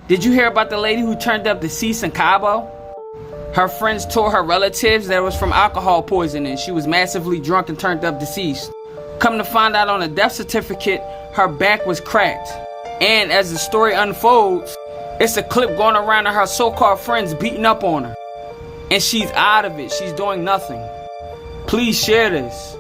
Did you hear about the lady who turned up deceased in Cabo? Her friends told her relatives that it was from alcohol poisoning. She was massively drunk and turned up deceased. Come to find out on the death certificate, her back was cracked. And as the story unfolds, it's a clip going around of her so-called friends beating up on her. And she's out of it. She's doing nothing. Please share this.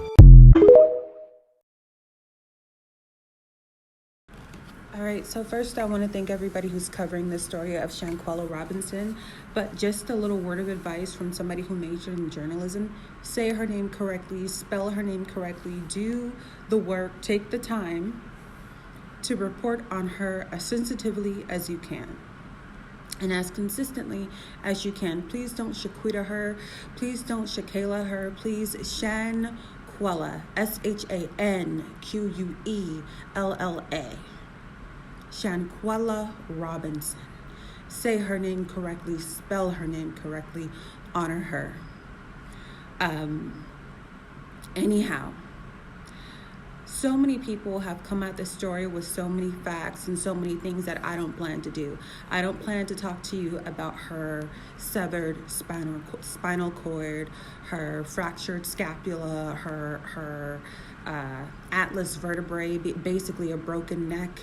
Alright, so first I want to thank everybody who's covering the story of Shanquella Robinson, but just a little word of advice from somebody who majored in journalism. Say her name correctly, spell her name correctly, do the work, take the time to report on her as sensitively as you can and as consistently as you can. Please don't Shaquita her, please don't Shakela her, please Shanquella, Shanquella. Shanquella Robinson. Say her name correctly, spell her name correctly, honor her. Anyhow, so many people have come at this story with so many facts and so many things that I don't plan to do. I don't plan to talk to you about her severed spinal cord, her fractured scapula, her atlas vertebrae, basically a broken neck,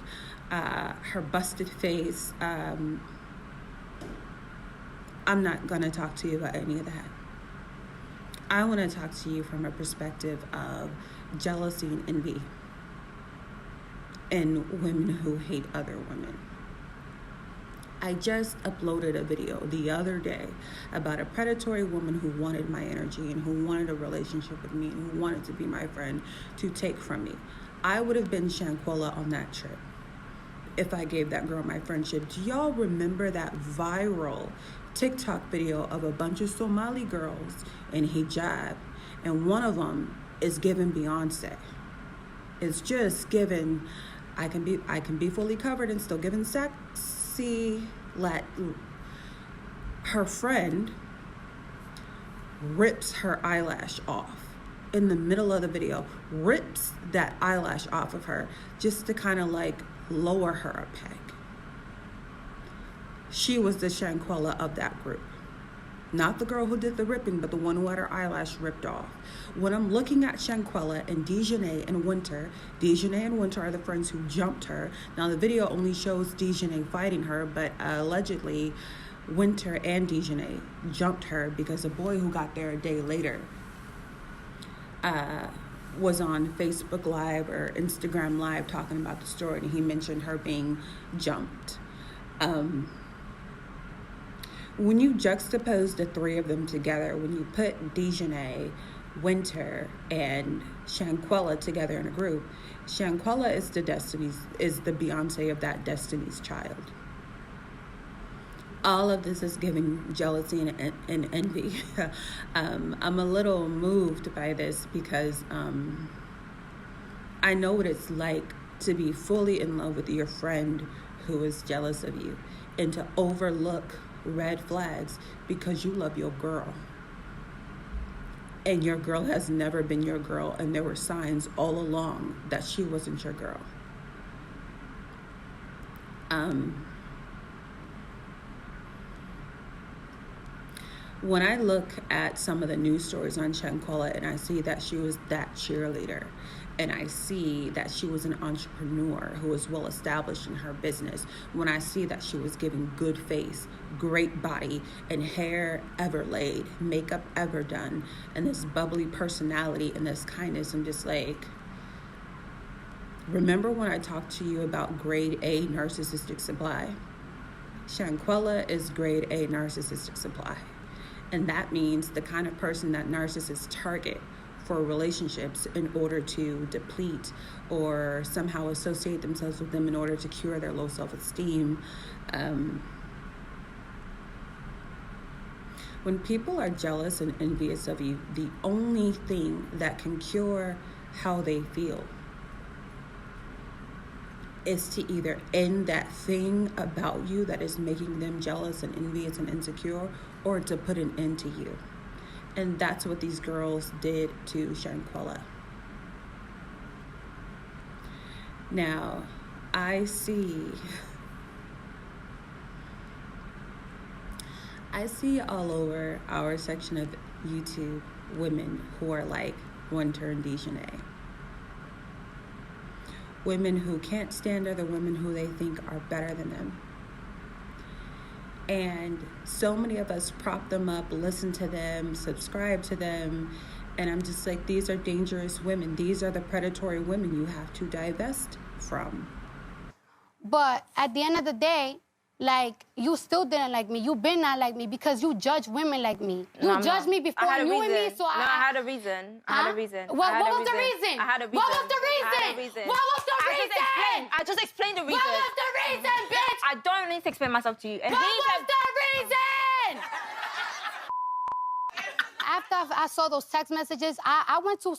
her busted face. I'm not going to talk to you about any of that. I want to talk to you from a perspective of jealousy and envy in women who hate other women. I just uploaded a video the other day about a predatory woman who wanted my energy and who wanted a relationship with me and who wanted to be my friend to take from me. I would have been Shanquella on that trip if I gave that girl my friendship. Do y'all remember that viral TikTok video of a bunch of Somali girls in hijab, and one of them is giving Beyonce? It's just giving, I can be fully covered and still giving sexy. Her friend rips her eyelash off in the middle of the video, rips that eyelash off of her just to kind of like lower her a peg. She was the Shanquella of that group. Not the girl who did the ripping, but the one who had her eyelash ripped off. When I'm looking at Shanquella and Dejanay and Winter are the friends who jumped her. Now the video only shows Dejanay fighting her, but allegedly Winter and Dejanay jumped her because a boy who got there a day later was on Facebook Live or Instagram Live talking about the story, and he mentioned her being jumped. When you juxtapose the three of them together, when you put Dejanay, Winter, and Shanquella together in a group, Shanquella is the Beyonce of that Destiny's Child. All of this is giving jealousy and envy. I'm a little moved by this because I know what it's like to be fully in love with your friend who is jealous of you and to overlook red flags because you love your girl. And your girl has never been your girl, and there were signs all along that she wasn't your girl. When I look at some of the news stories on Shanquella and I see that she was that cheerleader, and I see that she was an entrepreneur who was well established in her business, when I see that she was giving good face, great body, and hair ever laid, makeup ever done, and this bubbly personality and this kindness, I'm just like, remember when I talked to you about grade A narcissistic supply? Shanquella is grade A narcissistic supply. And that means the kind of person that narcissists target for relationships in order to deplete or somehow associate themselves with them in order to cure their low self-esteem. When people are jealous and envious of you, the only thing that can cure how they feel is to either end that thing about you that is making them jealous and envious and insecure, or to put an end to you. And that's what these girls did to Shanquella. Now, I see I see all over our section of YouTube women who are like one-turn Dejanay. Women who can't stand other women who they think are better than them. And so many of us prop them up, listen to them, subscribe to them. And I'm just like, these are dangerous women. These are the predatory women you have to divest from. But at the end of the day, like, you still didn't like me. You been not like me because you judge women like me. You judged me before you knew me, so I had a reason. I had a reason. What was the reason? I had a reason. What was the reason? I had a reason. What was the reason? I just explained the reason. What was the reason, bitch? I don't need to explain myself to you. And what was the reason? After I saw those text messages, I went to